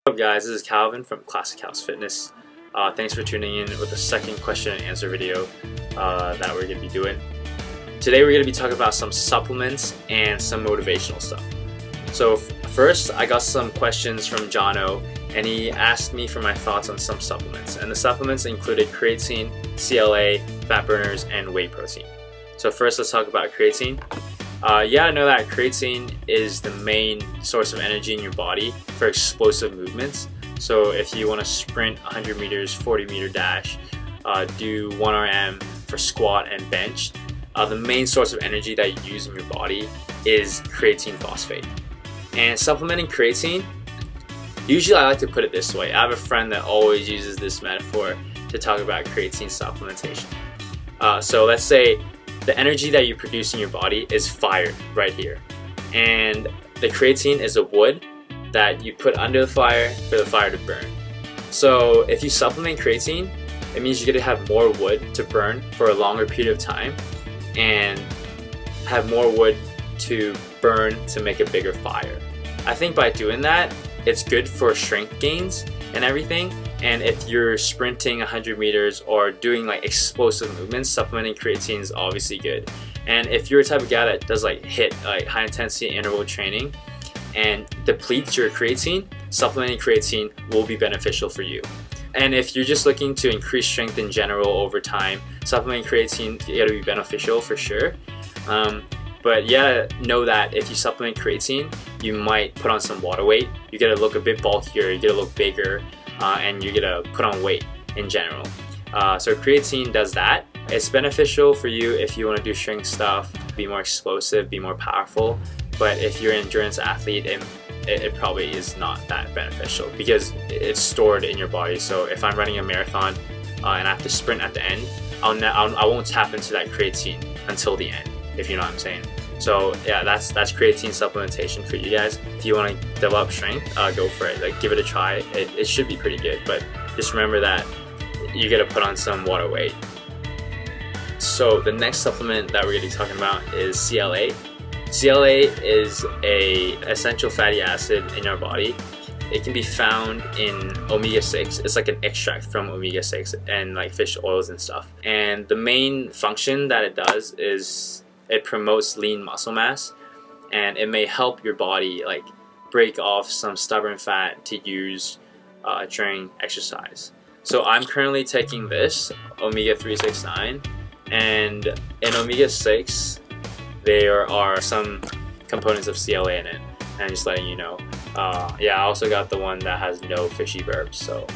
What's up guys, this is Calvin from Fitness. Thanks for tuning in with the second question and answer video that we're going to be doing. Today we're going to be talking about some supplements and some motivational stuff. So first I got some questions from Jono, and he asked me for my thoughts on some supplements. And the supplements included creatine, CLA, fat burners, and whey protein. So first let's talk about creatine. Yeah, I know that creatine is the main source of energy in your body for explosive movements. So if you want to sprint 100 meters, 40 meter dash, do 1 RM for squat and bench, the main source of energy that you use in your body is creatine phosphate. And supplementing creatine, usually I like to put it this way. I have a friend that always uses this metaphor to talk about creatine supplementation. So let's say the energy that you produce in your body is fire right here, and the creatine is a wood that you put under the fire for the fire to burn. So if you supplement creatine, it means you're going to have more wood to burn for a longer period of time and have more wood to burn to make a bigger fire. I think by doing that, it's good for strength gains and everything. And if you're sprinting 100 meters or doing like explosive movements, supplementing creatine is obviously good. And if you're a type of guy that does like high intensity interval training and depletes your creatine, supplementing creatine will be beneficial for you. And if you're just looking to increase strength in general over time, supplementing creatine is going to be beneficial for sure. But yeah, know that if you supplement creatine, you might put on some water weight. You're going to look a bit bulkier, you're going to look bigger, and you're going to put on weight in general. So creatine does that. It's beneficial for you if you want to do strength stuff, be more explosive, be more powerful. But if you're an endurance athlete, it probably is not that beneficial because it's stored in your body. So if I'm running a marathon and I have to sprint at the end, I won't tap into that creatine until the end, if you know what I'm saying. So yeah, that's creatine supplementation for you guys. If you want to develop strength, go for it. Like, give it a try. It should be pretty good, but just remember that you got to put on some water weight. So the next supplement that we're going to be talking about is CLA. CLA is a essential fatty acid in our body. It can be found in omega-6. It's like an extract from omega-6 and like fish oils and stuff. And the main function that it does is it promotes lean muscle mass, and it may help your body like break off some stubborn fat to use during exercise. So I'm currently taking this omega-369, and in omega-6 there are some components of CLA in it, and just letting you know. Yeah, I also got the one that has no fishy burps, so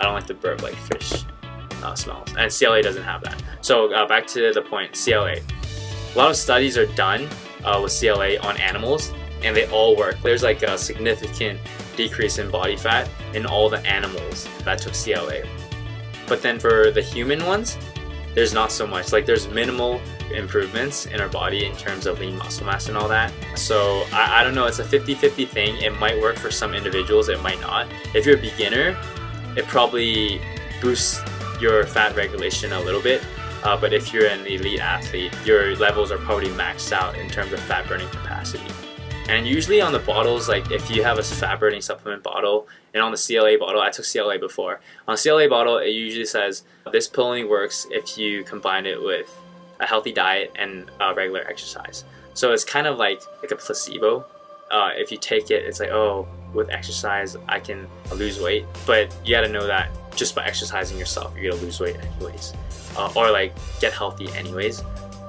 I don't like to burp like fish smells, and CLA doesn't have that. So back to the point, CLA. A lot of studies are done with CLA on animals, and they all work. There's like a significant decrease in body fat in all the animals that took CLA. But then for the human ones, there's not so much. Like, there's minimal improvements in our body in terms of lean muscle mass and all that. So I don't know, it's a 50-50 thing. It might work for some individuals, it might not. If you're a beginner, it probably boosts your fat regulation a little bit. But if you're an elite athlete, your levels are probably maxed out in terms of fat burning capacity. And usually on the bottles, like if you have a fat burning supplement bottle, and on the CLA bottle, I took CLA before. On the CLA bottle, it usually says this pill only works if you combine it with a healthy diet and regular exercise. So it's kind of like a placebo. If you take it, it's like, oh, with exercise I can lose weight. But you gotta know that just by exercising yourself, you're gonna lose weight anyways. Or like get healthy anyways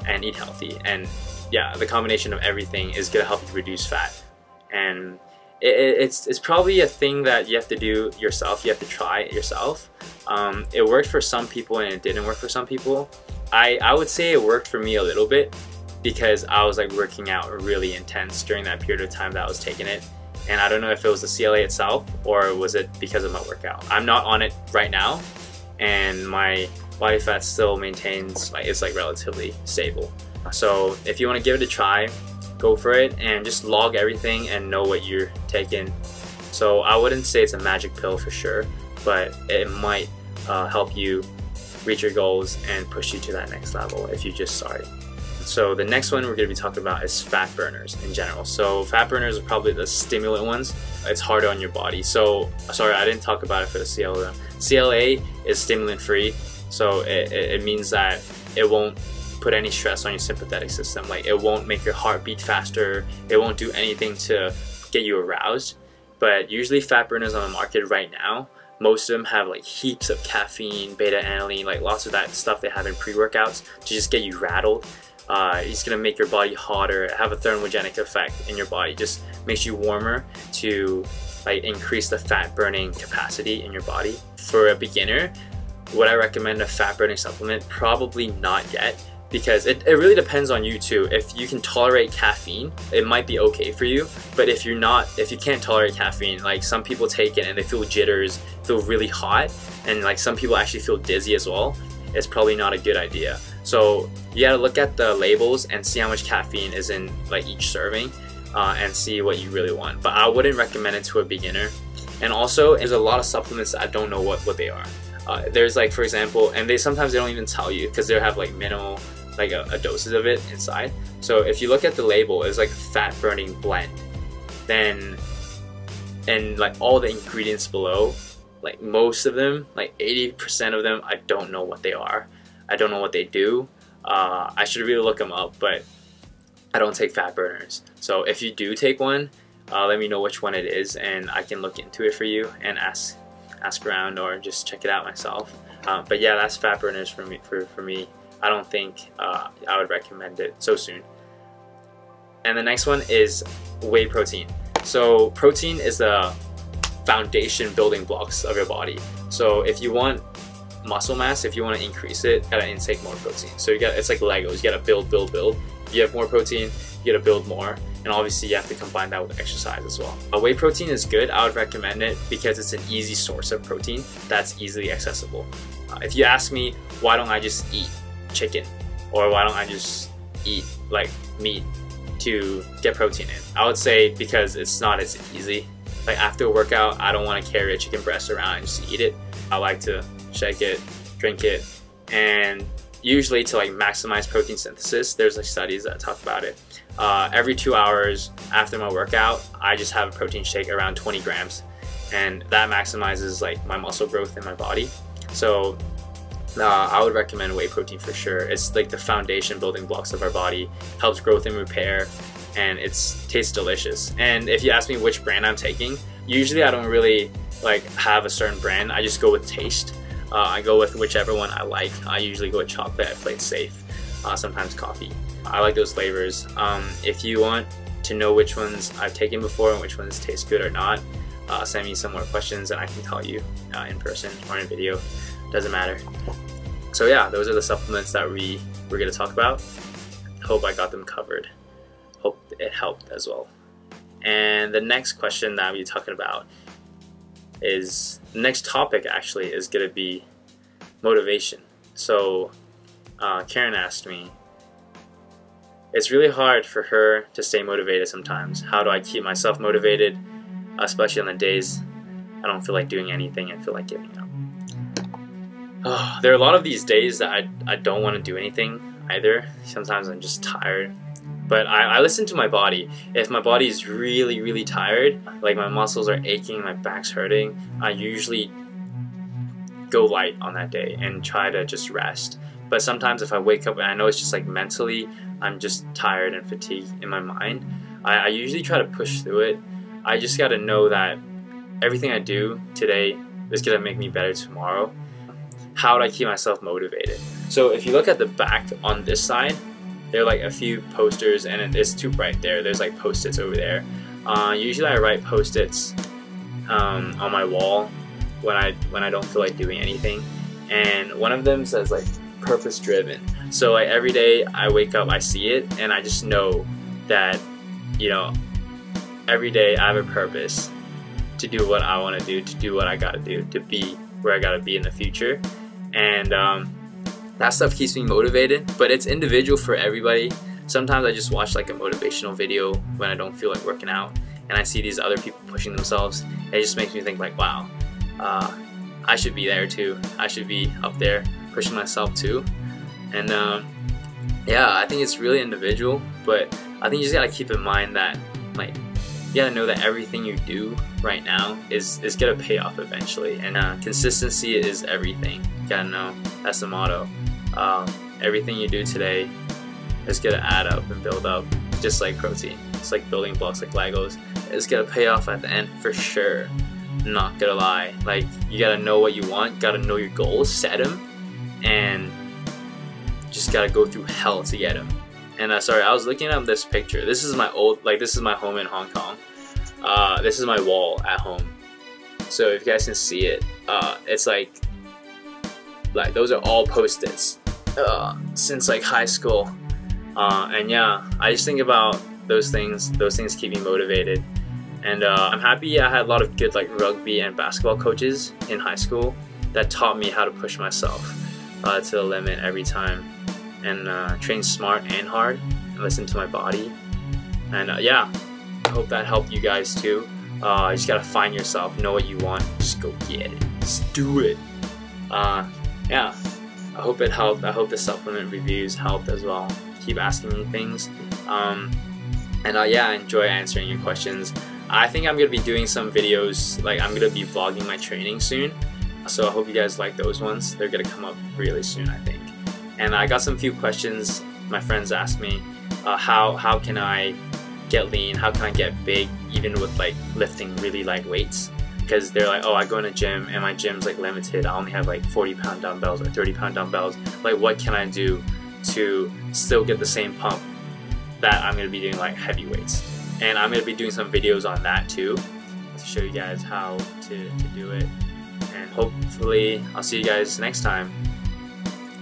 and eat healthy. And yeah, the combination of everything is gonna help you reduce fat. And it's probably a thing that you have to do yourself. You have to try it yourself. It worked for some people and it didn't work for some people. I would say it worked for me a little bit because I was like working out really intense during that period of time that I was taking it. And I don't know if it was the CLA itself or was it because of my workout. I'm not on it right now, and my body fat still maintains, like, it's like relatively stable. So if you want to give it a try, go for it and just log everything and know what you're taking. So I wouldn't say it's a magic pill for sure, but it might help you reach your goals and push you to that next level if you just started. So the next one we're going to be talking about is fat burners in general. So fat burners are probably the stimulant ones. It's harder on your body. So sorry, I didn't talk about it for the CLA. CLA is stimulant free, so it means that it won't put any stress on your sympathetic system. Like, it won't make your heart beat faster, it won't do anything to get you aroused. But usually fat burners on the market right now, most of them have like heaps of caffeine, beta-alanine, like lots of that stuff they have in pre-workouts to just get you rattled. It's gonna make your body hotter, have a thermogenic effect in your body, just makes you warmer to like increase the fat burning capacity in your body. For a beginner, would I recommend a fat burning supplement? Probably not yet, because it really depends on you too. If you can tolerate caffeine, it might be okay for you. But if you can't tolerate caffeine, like some people take it and they feel jitters, feel really hot, and like some people actually feel dizzy as well, it's probably not a good idea. So you gotta look at the labels and see how much caffeine is in like each serving, and see what you really want. But I wouldn't recommend it to a beginner. And also, there's a lot of supplements that I don't know what they are. There's like, for example, and sometimes they don't even tell you because they have like minimal, like a doses of it inside. So if you look at the label, it's like fat burning blend. Then, and like all the ingredients below, like most of them, like 80% of them, I don't know what they are. I don't know what they do. I should really look them up, but I don't take fat burners. So if you do take one, let me know which one it is, and I can look into it for you and ask around or just check it out myself. But yeah, that's fat burners for me. I don't think I would recommend it so soon. And the next one is whey protein. So protein is the foundation building blocks of your body. So if you want muscle mass, if you want to increase it, you gotta intake more protein. So it's like Legos, you gotta build. If you have more protein, you gotta build more. And obviously you have to combine that with exercise as well. Whey protein is good. I would recommend it because it's an easy source of protein that's easily accessible. If you ask me, why don't I just eat chicken? Or why don't I just eat like meat to get protein in? I would say because it's not as easy. Like after a workout, I don't want to carry a chicken breast around and just eat it. I like to shake it, drink it, and usually to like maximize protein synthesis, there's like studies that talk about it. Every 2 hours after my workout, I just have a protein shake around 20 grams, and that maximizes like my muscle growth in my body. So I would recommend whey protein for sure. It's like the foundation building blocks of our body, helps growth and repair, and it tastes delicious. And if you ask me which brand I'm taking, usually I don't really like have a certain brand. I just go with taste. I go with whichever one I like. I usually go with chocolate. I play it safe. Sometimes coffee. I like those flavors. If you want to know which ones I've taken before and which ones taste good or not, send me some more questions and I can tell you in person or in video. Doesn't matter. So yeah, those are the supplements that we're going to talk about. Hope I got them covered. Hope it helped as well. And the next question that we're talking about is, the next topic actually is going to be motivation. So Karen asked me, it's really hard for her to stay motivated sometimes. How do I keep myself motivated, especially on the days I don't feel like doing anything and feel like giving up? There are a lot of these days that I don't want to do anything either. Sometimes I'm just tired. But I listen to my body. If my body is really, really tired, like my muscles are aching, my back's hurting, I usually go light on that day and try to just rest. But sometimes if I wake up and I know it's just like mentally, I'm just tired and fatigued in my mind, I usually try to push through it. I just gotta know that everything I do today is gonna make me better tomorrow. How do I keep myself motivated? So if you look at the back on this side, there are like a few posters, and it's too bright there. There's like post-its over there. Usually I write post-its on my wall when I don't feel like doing anything. And one of them says like purpose driven. So like every day I wake up, I see it, and I just know that, you know, every day I have a purpose to do what I want to do, to do what I gotta do, to be where I gotta be in the future. And that stuff keeps me motivated, but it's individual for everybody. Sometimes I just watch like a motivational video when I don't feel like working out, and I see these other people pushing themselves, and it just makes me think like, wow, I should be there too. I should be up there pushing myself too. And yeah, I think it's really individual, but I think you just gotta keep in mind that like you gotta know that everything you do right now is gonna pay off eventually, and consistency is everything. You gotta know that's the motto. Everything you do today is gonna add up and build up, just like protein. It's like building blocks, like Legos. It's gonna pay off at the end for sure. Not gonna lie. Like, you gotta know what you want, gotta know your goals, set them, and just gotta go through hell to get them. And sorry, I was looking at this picture. This is my this is my home in Hong Kong. This is my wall at home. So if you guys can see it, it's like those are all post-its since like high school. And yeah, I just think about those things keep me motivated. And I'm happy I had a lot of good like rugby and basketball coaches in high school that taught me how to push myself to the limit every time, and train smart and hard and listen to my body. And yeah, I hope that helped you guys too. You just gotta find yourself, know what you want, just go get it, just do it. Yeah, I hope it helped. I hope the supplement reviews helped as well. Keep asking me things. And yeah, I enjoy answering your questions. I think I'm gonna be doing some videos, like I'm gonna be vlogging my training soon. So I hope you guys like those ones. They're gonna come up really soon, I think. And I got some few questions. My friends asked me, how can I get lean? How can I get big, even with like lifting really light weights? Because they're like, oh, I go in a gym and my gym's like limited. I only have like 40-pound dumbbells or 30-pound dumbbells. Like, what can I do to still get the same pump that I'm gonna be doing like heavy weights? And I'm gonna be doing some videos on that too, to show you guys how to do it. And hopefully I'll see you guys next time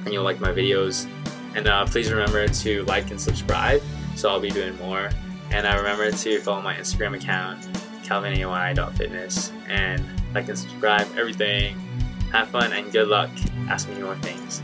and you'll like my videos. And please remember to like and subscribe, so I'll be doing more. And remember to follow my Instagram account, calvinay.fitness, and like and subscribe, everything. Have fun and good luck. Ask me more things.